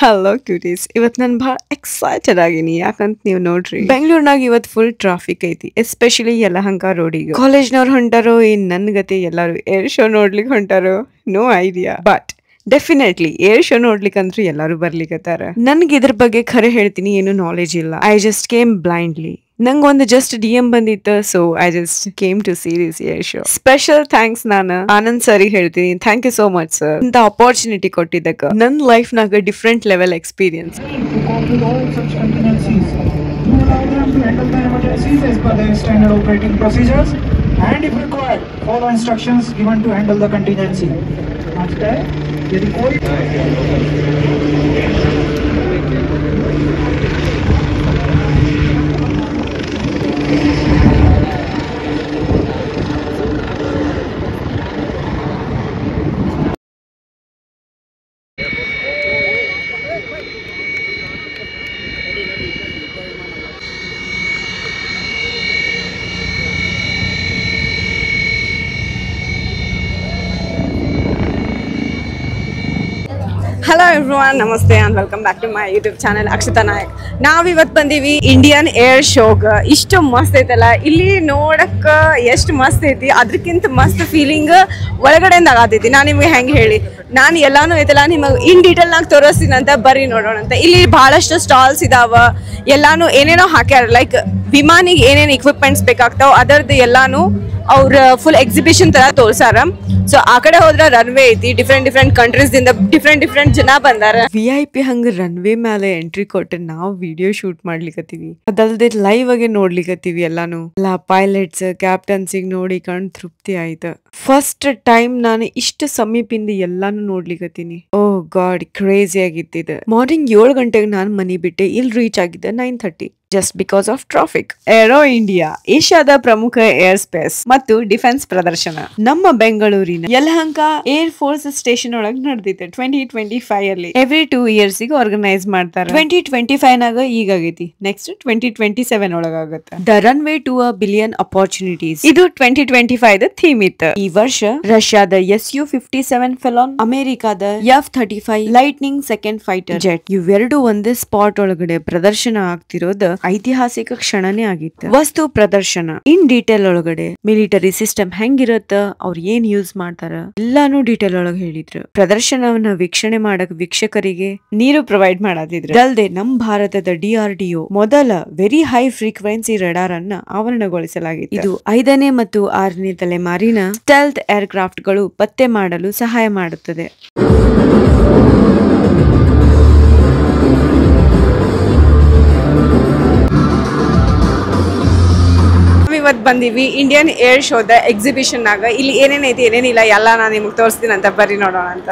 Hello ಕ್ಯೂಟೀಸ್, ಇವತ್ ನಾನು ಬಹಳ ಎಕ್ಸೈಟೆಡ್ ಆಗೀನಿ. ಯಾಕಂತ ನೀವು ನೋಡ್ರಿ, ಬೆಂಗಳೂರಿನಾಗ ಇವತ್ ಫುಲ್ ಟ್ರಾಫಿಕ್ ಐತಿ, ಎಸ್ಪೆಷಲಿ ಯಲಹಂಕ ರೋಡಿಗೆ. ಕಾಲೇಜ್ನವ್ರು ಹೊಂಟಾರೋ ಏನ್ ನನ್ ಗತೆ ಎಲ್ಲಾರು ಏರ್ ಶೋ ನೋಡ್ಲಿಕ್ಕೆ ಹೊಂಟಾರೋ, no idea. But definitely air show ನೋಡ್ಲಿಕ್ಕೆ ಅಂದ್ರೆ ಎಲ್ಲಾರು ಬರ್ಲಿಕ್ಕತ್ತಾರ. ನನ್ಗೆ ಇದ್ರ ಬಗ್ಗೆ ಖರೆ ಹೇಳ್ತೀನಿ, ಏನು ನಾಲೆಜ್ ಇಲ್ಲ. I just came blindly. ನಂಗೆ ಒಂದು ಜಸ್ಟ್ DM ಬಂದಿತ್ತು, so I just came to see this air show. Special thanks ನಾನು ಆನಂದ್ ಸರಿ ಹೇಳ್ತೀನಿ. Thank you so much sir, ಇಂತ ಅಪಾರ್ಚುನಿಟಿ ಕೊಟ್ಟಿದ್ದಕ್ಕ. ನನ್ನ ಲೈಫ್ ನಾಗ different level experience. And if required, follow instructions given to handle the contingency. After, यदि कोई hello everyone, ನಮಸ್ತೆ and welcome back to my YouTube channel Akshata Nayak. ನಾವಿವತ್ತು ಬಂದೀವಿ ಇಂಡಿಯನ್ ಏರ್ ಶೋಗ. ಇಷ್ಟು ಮಸ್ತ್ ಐತಲ್ಲ, ಇಲ್ಲಿ ನೋಡಕ್ಕ ಎಷ್ಟು ಮಸ್ತ್ ಐತಿ, ಅದಕ್ಕಿಂತ ಮಸ್ತ್ ಫೀಲಿಂಗ್ ಒಳಗಡೆಯಿಂದ ಆಗತೈತಿ. ನಾನು ನಿಮ್ಗೆ ಹೆಂಗೆ ಹೇಳಿ, ನಾನು ಎಲ್ಲಾನು ಐತಲ್ಲ ನಿಮಗೆ ಇನ್ ಡೀಟೇಲ್ನಾಗ ತೋರಿಸ್ತೀನಿ ಅಂತ, ಬರ್ರಿ ನೋಡೋಣ ಅಂತ. ಇಲ್ಲಿ ಬಹಳಷ್ಟು ಸ್ಟಾಲ್ಸ್ ಇದಾವ, ಎಲ್ಲಾನು ಏನೇನೋ ಹಾಕ್ಯಾರ. ಲೈಕ್ ವಿಮಾನಿಗೆ ಏನೇನು ಇಕ್ವಿಪ್ಮೆಂಟ್ಸ್ ಬೇಕಾಗ್ತಾವ ಅದರದ್ದು ಎಲ್ಲಾನು ಅವ್ರ ಫುಲ್ ಎಕ್ಸಿಬಿಷನ್ ತರ ತೋರ್ಸಾರ. ಸೊ ಆ ಕಡೆ ಹೋದ್ರ ರನ್ವೇ ಐತಿ, ಡಿಫ್ರೆಂಟ್ ಕಂಟ್ರೀಸ್ ದಿಂದ ಡಿಫ್ರೆಂಟ್ ಜನ ಬಂದಾರ. VIP ಹಂಗ ರನ್ವೇ ಮೇಲೆ ಎಂಟ್ರಿ ಕೊಟ್ಟು ನಾವು ವಿಡಿಯೋ ಶೂಟ್ ಮಾಡ್ಲಿಕತ್ತೀವಿ. ಅದಲ್ದೆ ಲೈವ್ ಆಗಿ ನೋಡ್ಲಿಕತ್ತೀವಿ ಎಲ್ಲಾನು. ಎಲ್ಲಾ ಪೈಲಟ್ಸ್ ಕ್ಯಾಪ್ಟನ್ಸಿಗ್ ನೋಡಿ ಕಣ್ ತೃಪ್ತಿ ಆಯ್ತು. ಫಸ್ಟ್ ಟೈಮ್ ನಾನು ಇಷ್ಟು ಸಮೀಪಿಂದ ಎಲ್ಲಾನು ನೋಡ್ಲಿಕತ್ತೀನಿ. ಓ ಗಾಡ್, ಕ್ರೇಜಿ ಆಗಿತ್ತಿದ. ಮಾರ್ನಿಂಗ್ 7 ಗಂಟೆಗೆ ನಾನು ಮನಿ ಬಿಟ್ಟೆ, ಇಲ್ಲಿ ರೀಚ್ ಆಗಿದ್ದೆ 9:30. Just because of traffic. Aero India ಏಷ್ಯಾದ ಪ್ರಮುಖ ಏರ್ ಸ್ಪೇಸ್ ಮತ್ತು ಡಿಫೆನ್ಸ್ ಪ್ರದರ್ಶನ ನಮ್ಮ ಬೆಂಗಳೂರಿನ ಯಲಹಂಕ ಏರ್ ಫೋರ್ಸ್ ಸ್ಟೇಷನ್ ಒಳಗ್ ನಡೆದಿತ್ತು 2025 ಅಲ್ಲಿ. ಎವ್ರಿ 2 years ಆರ್ಗನೈಸ್ ಮಾಡ್ತಾರೆ. 2025 ನಾಗ ಈಗ ಆಗೈತಿ, ನೆಕ್ಸ್ಟ್ 2027 ಒಳಗ ಆಗುತ್ತೆ. The runway to a billion opportunities, ಇದು 2025 ದ ಥೀಮ್ ಇತ್ತು. ಈ ವರ್ಷ ರಷ್ಯಾದ Su-57 ಫೆಲಾನ್, ಅಮೆರಿಕಾದ F-35 lightning second fighter jet ಇವೆರಡು ಒಂದೇ ಸ್ಪಾಟ್ ಒಳಗಡೆ ಪ್ರದರ್ಶನ ಆಗ್ತಿರೋದು ಐತಿಹಾಸಿಕ ಕ್ಷಣನೇ ಆಗಿತ್ತು. ವಸ್ತು ಪ್ರದರ್ಶನ ಇನ್ ಡೀಟೇಲ್ ಒಳಗಡೆ ಮಿಲಿಟರಿ ಸಿಸ್ಟಮ್ ಹೆಂಗಿರತ್ತ, ಅವ್ರು ಏನ್ ಯೂಸ್ ಮಾಡ್ತಾರ ಎಲ್ಲಾನು ಡೀಟೇಲ್ ಒಳಗೆ ಹೇಳಿದ್ರು. ಪ್ರದರ್ಶನವನ್ನ ವೀಕ್ಷಣೆ ಮಾಡಕ್ ವೀಕ್ಷಕರಿಗೆ ನೀರು ಪ್ರೊವೈಡ್ ಮಾಡದಿದ್ರು. ಅಲ್ಲದೆ ನಮ್ ಭಾರತದ DRDO ಮೊದಲ ವೆರಿ ಹೈ ಫ್ರೀಕ್ವೆನ್ಸಿ ರೆಡಾರ್ ಅನ್ನ ಆವರಣಗೊಳಿಸಲಾಗಿತ್ತು. ಇದು 5ನೇ ಮತ್ತು 6ನೇ ತಲೆಮಾರಿನ ಸ್ಟೆಲ್ತ್ ಏರ್ಕ್ರಾಫ್ಟ್ ಗಳು ಪತ್ತೆ ಮಾಡಲು ಸಹಾಯ ಮಾಡುತ್ತದೆ. ಇವತ್ತು ಬಂದೀವಿ ಇಂಡಿಯನ್ ಏರ್ ಶೋದ ಎಕ್ಸಿಬಿಷನ್ ನಾಗ. ಇಲ್ಲಿ ಏನೇನೈತಿ ಏನೇನಿಲ್ಲ ಎಲ್ಲ ನಾನು ನಿಮ್ಗೆ ತೋರಿಸ್ತೀನಿ ಅಂತ, ಬರ್ರಿ ನೋಡೋಣ ಅಂತ.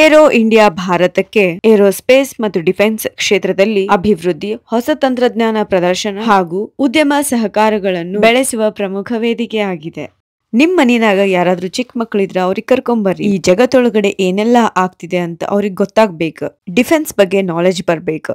ಏರೋ ಇಂಡಿಯಾ ಭಾರತಕ್ಕೆ ಏರೋಸ್ಪೇಸ್ ಮತ್ತು ಡಿಫೆನ್ಸ್ ಕ್ಷೇತ್ರದಲ್ಲಿ ಅಭಿವೃದ್ಧಿ, ಹೊಸ ತಂತ್ರಜ್ಞಾನ ಪ್ರದರ್ಶನ ಹಾಗೂ ಉದ್ಯಮ ಸಹಕಾರಗಳನ್ನು ಬೆಳೆಸುವ ಪ್ರಮುಖ ವೇದಿಕೆ ಆಗಿದೆ. ನಿಮ್ ಮನಿನಾಗ ಯಾರಾದ್ರೂ ಚಿಕ್ಕ ಮಕ್ಕಳಿದ್ರ ಅವ್ರಿಗೆ ಕರ್ಕೊಂಬರ್ರಿ. ಈ ಜಗತ್ತೊಳಗಡೆ ಏನೆಲ್ಲಾ ಆಗ್ತಿದೆ ಅಂತ ಅವ್ರಿಗೆ ಗೊತ್ತಾಗ್ಬೇಕು, ಡಿಫೆನ್ಸ್ ಬಗ್ಗೆ ನಾಲೆಜ್ ಬರ್ಬೇಕು.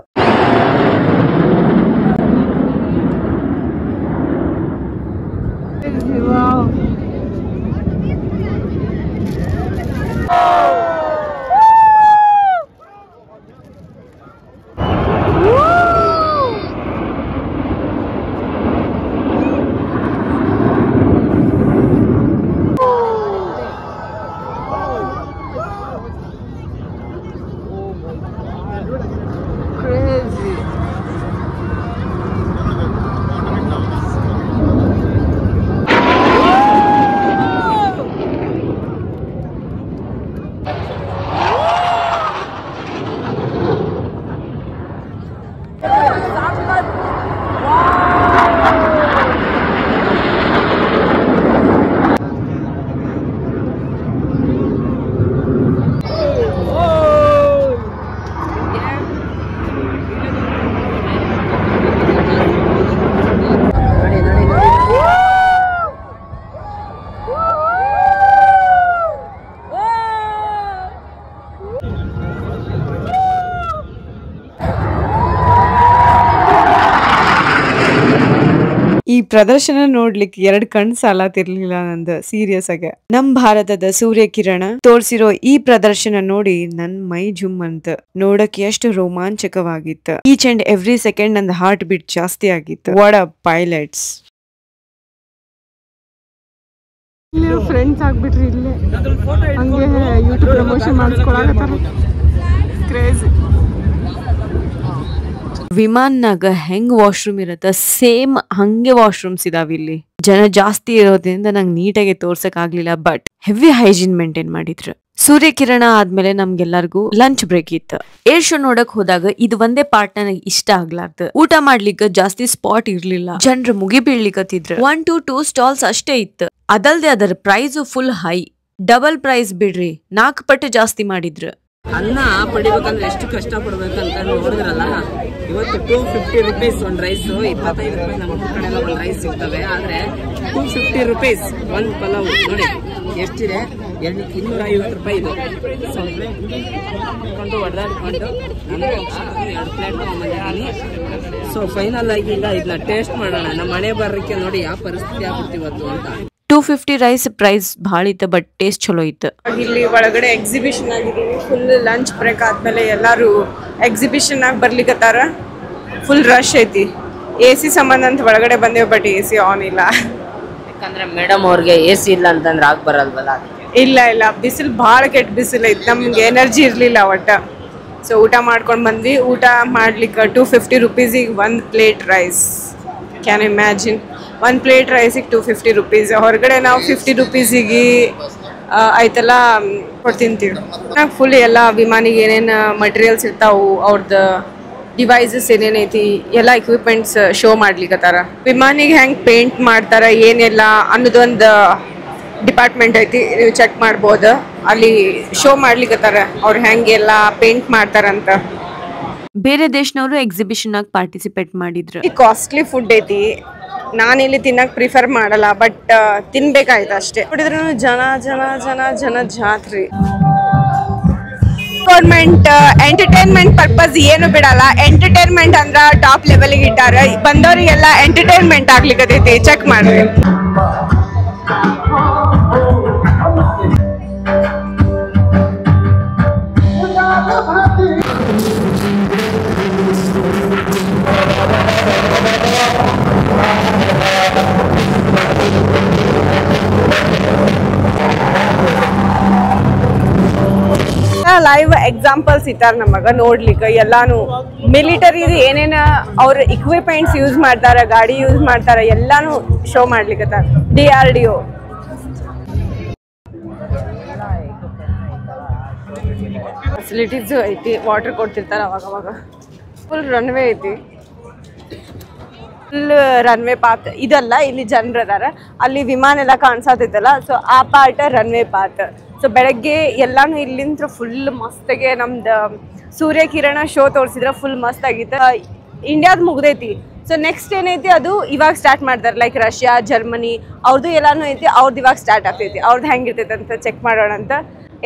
ಪ್ರದರ್ಶನ ನೋಡ್ಲಿಕ್ಕೆ 2 ಕಣ್ಣು ಸಾಲತಿರ್ಲಿಲ್ಲ ನಂದು ಸೀರಿಯಸ್ ಆಗಿ. ನಮ್ ಭಾರತದ ಸೂರ್ಯ ಕಿರಣ ತೋರ್ಸಿರೋ ಈ ಪ್ರದರ್ಶನ ನೋಡಿ ನನ್ ಮೈ ಜುಮ್ ಅಂತ. ನೋಡಕ್ ಎಷ್ಟು ರೋಮಾಂಚಕವಾಗಿತ್ತು. ಈಚ್ ಅಂಡ್ ಎವ್ರಿ ಸೆಕೆಂಡ್ ನಂದ್ ಹಾರ್ಟ್ ಬೀಟ್ ಜಾಸ್ತಿ ಆಗಿತ್ತು. What a pilots. ಫ್ರೆಂಡ್ಸ್ ಆಗ್ಬಿಟ್ರಿ ಇಲ್ಲೇ ಹಂಗೆ ಯೂಟ್ಯೂಬ್ ಪ್ರಮೋಷನ್ ಮಾಡಿಸ್ಕೊಳಕತ್ತಾರ. ಕ್ರೇಜಿ. ವಿಮಾನ್ನಾಗ ಹೆಂಗ್ ವಾಶ್ರೂಮ್ ಇರತ್ತ ಸೇಮ್ ಹಂಗೆ ವಾಶ್ರೂಮ್ಸ್ ಇದಾವ ಇಲ್ಲಿ. ಜನ ಜಾಸ್ತಿ ಇರೋದ್ರಿಂದ ನಂಗೆ ನೀಟಾಗಿ ತೋರ್ಸಕ್ ಆಗ್ಲಿಲ್ಲ, ಬಟ್ ಹೆವಿ ಹೈಜೀನ್ ಮೇಂಟೈನ್ ಮಾಡಿದ್ರು. ಸೂರ್ಯ ಕಿರಣ ಆದ್ಮೇಲೆ ನಮ್ಗೆಲ್ಲರಿಗೂ ಲಂಚ್ ಬ್ರೇಕ್ ಇತ್ತು. ಏರ್ ಶೋ ನೋಡಕ್ ಹೋದಾಗ ಇದು ಒಂದೇ ಪಾರ್ಟ್ ನನಗೆ ಇಷ್ಟ ಆಗ್ಲಾರ್ದು. ಊಟ ಮಾಡ್ಲಿಕ್ಕೆ ಜಾಸ್ತಿ ಸ್ಪಾಟ್ ಇರ್ಲಿಲ್ಲ. ಜನರು ಮುಗಿ ಬೀಳ್ಲಿಕತ್ತಿದ್ರು. 1 to 2 ಸ್ಟಾಲ್ಸ್ ಅಷ್ಟೇ ಇತ್ತು. ಅದಲ್ದೆ ಅದರ price full high. Double price ಬಿಡ್ರಿ, 4 ಪಟ್ಟು ಜಾಸ್ತಿ ಮಾಡಿದ್ರು. ಅನ್ನ ಪಡಿಬೇಕಂದ್ರೆ ಎಷ್ಟು ಕಷ್ಟ ಪಡ್ಬೇಕಂತ ನೋಡಿದ್ರಲ್ಲ. ಇವತ್ತು 250 rupees ಒಂದು ರೈಸ್, 25 ರೂಪಾಯಿ ನಮ್ಮ ಕಡೆ ಎಲ್ಲ ಒಂದು ರೈಸ್ ಸಿಗ್ತವೆ. ಆದ್ರೆ 250 rupees ಒಂದು ಪಲಾವ್. ನೋಡಿ ಎಷ್ಟಿದೆ, 250 ರೂಪಾಯಿ ಇದು. ಹೊಡೆದಾಡ್ಕೊಂಡು 2 ಪ್ಲೇಟ್ ತಗೊಂಡ್ಬಂದಿದ್ದೀನಿ. ಸೊ ಫೈನಲ್ ಆಗಿ ಈಗ ಇದನ್ನ ಟೇಸ್ಟ್ ಮಾಡೋಣ. ನಮ್ಮ ಮನೆ ಬರೋಕ್ಕೆ ನೋಡಿ ಯಾವ ಪರಿಸ್ಥಿತಿ ಆಗ್ಬಿಡ್ತು ಇವತ್ತು ಅಂತ. 250 ರೈಸ್ ಪ್ರೈಸ್ ಭಾಳ ಇತ್ತು, ಬಟ್ ಟೇಸ್ಟ್ ಚಲೋ ಇತ್ತು. ಇಲ್ಲಿ ಒಳಗಡೆ ಎಕ್ಸಿಬಿಷನ್ ಆಗಿದ್ದೀವಿ. ಫುಲ್ ಲಂಚ್ ಬ್ರೇಕ್ ಆದ್ಮೇಲೆ ಎಲ್ಲಾರು ಎಕ್ಸಿಬಿಷನ್ ಆಗಿ ಬರ್ಲಿಕ್ಕತ್ತಾರ. ಫುಲ್ ರಶ್ ಐತಿ. AC ಸಂಬಂಧ ಅಂತ ಒಳಗಡೆ ಬಂದೇವ್, ಬಟ್ AC ಆನ್ ಇಲ್ಲ. ಯಾಕಂದ್ರೆ ಮೇಡಮ್ ಅವ್ರಿಗೆ AC ಇಲ್ಲ ಅಂತಂದ್ರೆ ಆಗ ಬರಲ್ವಲ್ಲ. ಇಲ್ಲ ಬಿಸಿಲು ಭಾಳ ಕೆಟ್ಟ ಬಿಸಿಲು ಐತಿ. ನಮ್ಗೆ ಎನರ್ಜಿ ಇರ್ಲಿಲ್ಲ ಒಟ್ಟ. ಸೊ ಊಟ ಮಾಡ್ಕೊಂಡು ಬಂದ್ವಿ. ಊಟ ಮಾಡ್ಲಿಕ್ಕೆ 250 ರೂಪೀಸಿಗೆ 1 plate rice. Can imagine, 1 plate ರೈಸಿಗೆ 250 ರೂಪೀಸ್. ಹೊರಗಡೆ ನಾವು 50 ರೂಪೀಸಿಗೆ ಆಯ್ತಲ್ಲ ಕೊಡ್ತಿಂತೀವಿ. ನಾವು ಫುಲ್ ಎಲ್ಲ ವಿಮಾನಿಗೆ ಏನೇನು ಮಟೀರಿಯಲ್ಸ್ ಇರ್ತಾವು, ಅವ್ರದ್ದು ಡಿವೈಸಸ್ ಏನೇನೈತಿ ಎಲ್ಲ ಎಕ್ವಿಪ್ಮೆಂಟ್ಸ್ ಶೋ ಮಾಡ್ಲಿಕ್ಕತ್ತಾರ. ವಿಮಾನಿಗೆ ಹೆಂಗೆ ಪೇಂಟ್ ಮಾಡ್ತಾರ ಏನೆಲ್ಲ ಅನ್ನೋದೊಂದು ಡಿಪಾರ್ಟ್ಮೆಂಟ್ ಐತಿ, ನೀವು ಚೆಕ್ ಮಾಡ್ಬೋದು. ಅಲ್ಲಿ ಶೋ ಮಾಡ್ಲಿಕ್ಕತ್ತಾರ ಅವ್ರು ಹೆಂಗೆಲ್ಲ ಪೇಂಟ್ ಮಾಡ್ತಾರಂತ. ಬೇರೆ ದೇಶನವರು ಎಕ್ಸಿಬಿಷನ್ ಆಗಿ ಪಾರ್ಟಿಸಿಪೇಟ್ ಮಾಡಿದ್ರು. ಕಾಸ್ಟ್ಲಿ ಫುಡ್ ಐತಿ, ನಾನು ಇಲ್ಲಿ ತಿನ್ನಕ್ ಪ್ರಿಫರ್ ಮಾಡಲ್ಲ, ಬಟ್ ತಿನ್ಬೇಕಾಯ್ತು ಅಷ್ಟೇ. ನೋಡಿದ್ರು ಜನ ಜನ ಜನ ಜನ ಜಾತ್ರಿ. ಗೌರ್ಮೆಂಟ್ ಎಂಟರ್ಟೈನ್ಮೆಂಟ್ ಪರ್ಪಸ್ ಏನು ಬಿಡಲ್ಲ. ಎಂಟರ್ಟೈನ್ಮೆಂಟ್ ಅಂದ್ರ ಟಾಪ್ ಲೆವೆಲ್ಗೆ ಇಟ್ಟಾರ. ಬಂದವರಿಗೆಲ್ಲ ಎಂಟರ್ಟೈನ್ಮೆಂಟ್ ಆಗ್ಲಿಕ್ಕತೈತಿ, ಚೆಕ್ ಮಾಡ್ರಿ. ಲೈವ್ ಎಕ್ಸಾಂಪಲ್ಸ್ ಇಟ್ಟಾರ ನಮಗ ನೋಡ್ಲಿಕ್ಕೆ. ಎಲ್ಲಾನು ಮಿಲಿಟರಿ ಏನೇನ ಅವ್ರ ಇಕ್ವಿಪ್ಮೆಂಟ್ಸ್ ಯೂಸ್ ಮಾಡ್ತಾರ, ಗಾಡಿ ಯೂಸ್ ಮಾಡ್ತಾರ, ಎಲ್ಲಾನು ಶೋ ಮಾಡ್ಲಿಕ್ಕತ್ತಾರ. DRDO ಫೆಸಿಲಿಟೀಸ್ ಐತಿ. ವಾಟರ್ ಕೊಡ್ತಿರ್ತಾರ ಅವಾಗ. ಫುಲ್ ರನ್ವೇ ಐತಿ. ಫುಲ್ ರನ್ವೇ ಪಾತ್ ಇದಲ್ಲ, ಇಲ್ಲಿ ಜನರು ಅದಾರ. ಅಲ್ಲಿ ವಿಮಾನ ಎಲ್ಲ ಕಾಣಿಸತೈತಲ್ಲ, ಸೊ ಆ ಪಾರ್ಟ್ ರನ್ವೇ ಪಾತ್. ಸೊ ಬೆಳಗ್ಗೆ ಎಲ್ಲಾನು ಇಲ್ಲಿಂದ ಫುಲ್ ಮಸ್ತಾಗೆ ನಮ್ದು ಸೂರ್ಯ ಕಿರಣ ಶೋ ತೋರಿಸಿದ್ರೆ ಫುಲ್ ಮಸ್ತ್ ಆಗಿತ್ತು. ಇಂಡಿಯಾದ ಮುಗ್ದೈತಿ. ಸೊ ನೆಕ್ಸ್ಟ್ ಏನೈತಿ ಅದು ಇವಾಗ ಸ್ಟಾರ್ಟ್ ಮಾಡ್ತಾರೆ. ಲೈಕ್ ರಷ್ಯಾ, ಜರ್ಮನಿ ಅವ್ರದ್ದು ಎಲ್ಲಾನು ಐತಿ. ಅವ್ರದ್ದು ಇವಾಗ ಸ್ಟಾರ್ಟ್ ಆಗ್ತೈತಿ. ಅವ್ರದ್ದು ಹೆಂಗಿರ್ತೈತೆ ಅಂತ ಚೆಕ್ ಮಾಡೋಣ ಅಂತ.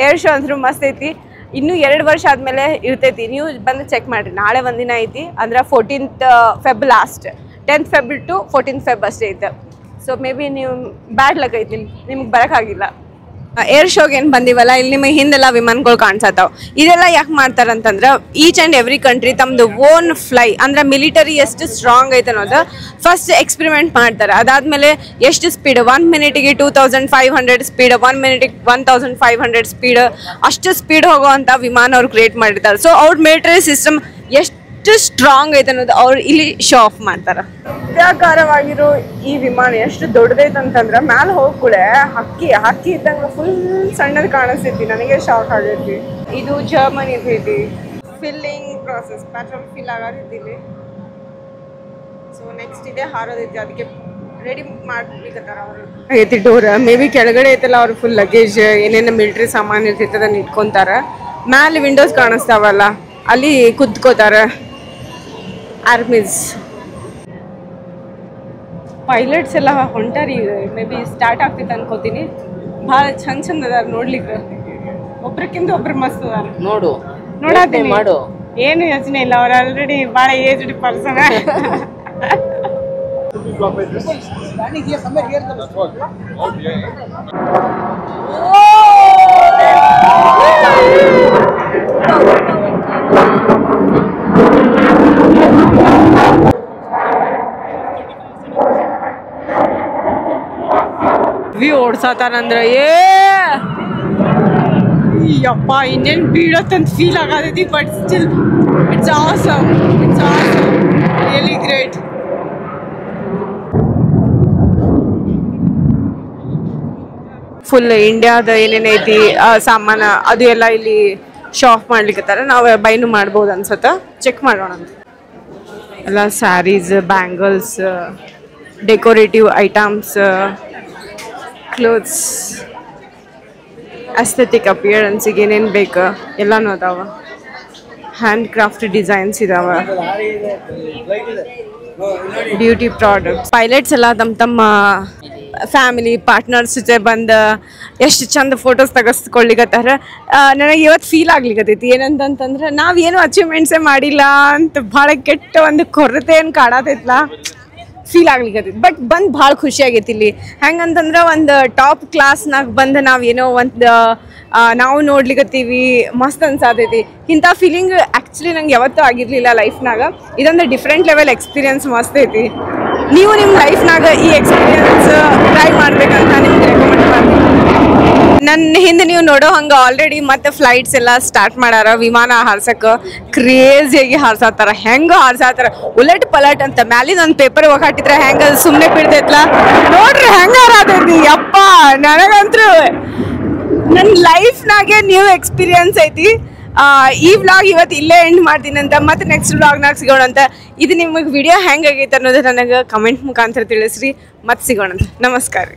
ಏರ್ ಶೋ ಅಂದ್ರೂ ಮಸ್ತ್ ಐತಿ. ಇನ್ನೂ 2 ವರ್ಷ ಆದಮೇಲೆ ಇರ್ತೈತಿ. ನೀವು ಬಂದು ಚೆಕ್ ಮಾಡಿರಿ. ನಾಳೆ ಒಂದಿನ ಐತಿ, ಅಂದ್ರೆ 14th Feb last. 10th Feb to 14th Feb ಅಷ್ಟೇ ಐತೆ. ಸೊ ಮೇ ಬಿ ನೀವು ಬ್ಯಾಡ್ ಲಕ್ ಐತಿ, ನಿಮ್ಗೆ ಬರೋಕ್ಕಾಗಿಲ್ಲ. ಏರ್ ಶೋಗೆ ಏನು ಬಂದಿವಲ್ಲ, ಇಲ್ಲಿ ನಿಮಗೆ ಹಿಂದೆಲ್ಲ ವಿಮಾನಗಳು ಕಾಣಿಸತ್ತಾವ. ಇದೆಲ್ಲ ಯಾಕೆ ಮಾಡ್ತಾರಂತಂದ್ರೆ ಈಚ್ ಆ್ಯಂಡ್ ಎವ್ರಿ ಕಂಟ್ರಿ ತಮ್ಮದು ಓನ್ ಫ್ಲೈ, ಅಂದ್ರೆ ಮಿಲಿಟರಿ ಎಷ್ಟು ಸ್ಟ್ರಾಂಗ್ ಐತೆ ಅನ್ನೋದು ಫಸ್ಟ್ ಎಕ್ಸ್ಪೆರಿಮೆಂಟ್ ಮಾಡ್ತಾರೆ. ಅದಾದಮೇಲೆ ಎಷ್ಟು ಸ್ಪೀಡ್, 1 ಮಿನಿಟಿಗೆ 2500 ಸ್ಪೀಡ್, 1 ಮಿನಿಟಿಗೆ 1500 ಸ್ಪೀಡ್, ಅಷ್ಟು ಸ್ಪೀಡ್ ಹೋಗೋವಂಥ ವಿಮಾನ ಅವ್ರು ಕ್ರಿಯೇಟ್ ಮಾಡಿರ್ತಾರೆ. ಸೊ ಅವ್ರ ಮಿಲಿಟರಿ ಸಿಸ್ಟಮ್ ಎಷ್ಟು ಸ್ಟ್ರಾಂಗ್ ಐತೆ ಅನ್ನೋದು ಅವ್ರು ಇಲ್ಲಿ ಶೋ ಆಫ್ ಮಾಡ್ತಾರೆ. ಹೃದಯಾಕಾರವಾಗಿರೋ ಈ ವಿಮಾನ ಎಷ್ಟು ದೊಡ್ಡದೈತೆ ಅಂತಂದ್ರೆ ಮ್ಯಾಲೆ ಹೋಗ್ಕೂಳೆ ಹಕ್ಕಿ ಇದ್ದಂಗೆ ಫುಲ್ ಸಣ್ಣದು ಕಾಣಿಸ್ತೈತಿ. ನನಗೆ ಶಾಕ್ ಆಗೈತಿ. ಇದು ಜರ್ಮನಿ ಐತಿ. ಫಿಲ್ಲಿಂಗ್ ಪ್ರಾಸೆಸ್, ಪೆಟ್ರೋಲ್ ಫಿಲ್ ಆಗತೈತಿ ಇಲ್ಲಿ. ಸೊ ನೆಕ್ಸ್ಟ್ ಇದೆ ಹಾರೋದೈತಿ, ಅದಕ್ಕೆ ರೆಡಿ ಮಾಡ್ಲಿಕ್ಕತ್ತಾರ ಅವರು. ಐತಿ ಡೋರ್. ಮೇ ಬಿ ಕೆಳಗಡೆ ಐತಲ್ಲ ಅವ್ರು ಫುಲ್ ಲಗೇಜ್ ಏನೇನು ಮಿಲಿಟ್ರಿ ಸಾಮಾನು ಇರ್ತೈತೆ ಅದನ್ನ ಇಟ್ಕೊಂತಾರ. ಮ್ಯಾಲೆ ವಿಂಡೋಸ್ ಕಾಣಿಸ್ತಾವಲ್ಲ, ಅಲ್ಲಿ ಕುತ್ಕೋತಾರ ಆರ್ಮೀಸ್. ಪೈಲಟ್ಸ್ ಎಲ್ಲ ಹೊಂಟಾರಿ. ಮೇ ಬಿ ಸ್ಟಾರ್ಟ್ ಆಗ್ತೈತೆ ಅನ್ಕೋತೀನಿ. ಭಾಳ ಚಂದ ಅದಾರ ನೋಡ್ಲಿಕ್ಕೆ. ಒಬ್ರಕ್ಕಿಂತ ಒಬ್ರು ಮಸ್ತ್ ಅದಾರ. ನೋಡಾತೀನಿ, ಏನು ಯೋಚನೆ ಇಲ್ಲ. ಅವ್ರು ಆಲ್ರೆಡಿ ಭಾಳ ಏಜ್ಡ್ ಪರ್ಸನ್. ಓಡ್ಸತಾನಂದ್ರ ಯಪ್ಪ ಇನ್ನೇನು ಬೀಳತ್ತಂತ ಫೀಲ್ ಆಗತೈತಿ but still it's awesome really great. Full ಇಂಡಿಯಾದ ಏನೇನೈತಿ ಸಾಮಾನ ಅದು ಎಲ್ಲ ಇಲ್ಲಿ ಶಾಪ್ ಮಾಡ್ಲಿಕ್ಕತ್ತಾರ. ನಾವು ಬೈನು ಮಾಡ್ಬೋದು ಅನ್ಸತ್ತ. ಚೆಕ್ ಮಾಡೋಣ ಅಂತ. ಎಲ್ಲ sarees, bangles, decorative items, clothes, aesthetic ಅಪಿಯರೆನ್ಸಿಗೆ ಏನೇನು ಬೇಕು ಎಲ್ಲನೂ ಅದಾವ. ಹ್ಯಾಂಡ್ ಕ್ರಾಫ್ಟ್ ಡಿಸೈನ್ಸ್ ಇದಾವ. Beauty products. ಪೈಲಟ್ಸ್ ಎಲ್ಲ ತಮ್ಮ ಫ್ಯಾಮಿಲಿ ಪಾರ್ಟ್ನರ್ಸ್ ಜೊತೆ ಬಂದು ಎಷ್ಟು ಚಂದ ಫೋಟೋಸ್ ತೆಗೆಸ್ಕೊಳ್ಳಿಕತ್ತಾರ. ನನಗೆ ಇವತ್ತು ಫೀಲ್ ಆಗ್ಲಿಕ್ಕತ್ತೈತಿ ಏನಂತಂದ್ರೆ ನಾವೇನು ಅಚೀವ್ಮೆಂಟ್ಸೇ ಮಾಡಿಲ್ಲ ಅಂತ ಭಾಳ ಕೆಟ್ಟ ಒಂದು ಕೊರತೆ ಏನು ಕಾಣತೈತಲ್ಲ ಫೀಲ್ ಆಗ್ಲಿಕ್ಕತ್ತೈತಿ. ಬಟ್ ಬಂದು ಭಾಳ ಖುಷಿ ಆಗೈತಿ. ಇಲ್ಲಿ ಹೆಂಗಂತಂದ್ರೆ ಒಂದು ಟಾಪ್ ಕ್ಲಾಸ್ನಾಗ ಬಂದು ನಾವೇನೋ ಒಂದು ನಾವು ನೋಡ್ಲಿಕ್ಕತ್ತೀವಿ ಮಸ್ತ್ ಅನ್ಸಾತೈತಿ. ಇಂಥ ಫೀಲಿಂಗ್ ಆ್ಯಕ್ಚುಲಿ ನಂಗೆ ಯಾವತ್ತೂ ಆಗಿರಲಿಲ್ಲ ಲೈಫ್ನಾಗ. ಇದೊಂದು ಡಿಫ್ರೆಂಟ್ ಲೆವೆಲ್ ಎಕ್ಸ್ಪೀರಿಯನ್ಸ್ ಮಸ್ತ್ ಐತಿ. ನೀವು ನಿಮ್ಮ ಲೈಫ್ನಾಗ ಈ ಎಕ್ಸ್ಪೀರಿಯನ್ಸ್ ಟ್ರೈ ಮಾಡ್ಬೇಕಂತ ನಿಮ್ಗೆ ರೆಕಮೆಂಡ್ ಮಾಡ್ತೀನಿ. ನನ್ನ ಹಿಂದೆ ನೀವು ನೋಡೋ ಹಂಗೆ ಆಲ್ರೆಡಿ ಮತ್ತೆ ಫ್ಲೈಟ್ಸ್ ಎಲ್ಲ ಸ್ಟಾರ್ಟ್ ಮಾಡ್ಯಾರ. ವಿಮಾನ ಹಾರ್ಸಕ್ಕೆ ಕ್ರೇಜಿಯಾಗಿ ಹಾರ್ಸಾತಾರ. ಹೆಂಗೆ ಹಾರ್ಸಾತಾರ ಉಲಟ್ ಪಲಟ್ ಅಂತ. ಮ್ಯಾಲಿನ ಒಂದು ಪೇಪರ್ ಒಗಾಟಿದ್ರೆ ಹೆಂಗೆ ಅದು ಸುಮ್ಮನೆ ಬಿಡ್ತೈತ್ಲ ನೋಡ್ರಿ ಹೆಂಗೆ ಹಾರಾತೈತಿ. ಯಪ್ಪ ನನಗಂತೂ ನನ್ನ ಲೈಫ್ನಾಗೆ ನ್ಯೂ ಎಕ್ಸ್ಪೀರಿಯನ್ಸ್ ಐತಿ. ಈ ವ್ಲಾಗ್ ಇವತ್ತು ಇಲ್ಲೇ ಎಂಡ್ ಮಾಡ್ತೀನಿ ಅಂತ. ಮತ್ತೆ ನೆಕ್ಸ್ಟ್ ವ್ಲಾಗ್ನಾಗ ಸಿಗೋಣ ಅಂತ. ಇದು ನಿಮಗೆ ವಿಡಿಯೋ ಹೆಂಗಾಗೈತೆ ಅನ್ನೋದು ನನಗೆ ಕಮೆಂಟ್ ಮುಖಾಂತರ ತಿಳಿಸ್ರಿ. ಮತ್ತೆ ಸಿಗೋಣ ಅಂತ. ನಮಸ್ಕಾರ.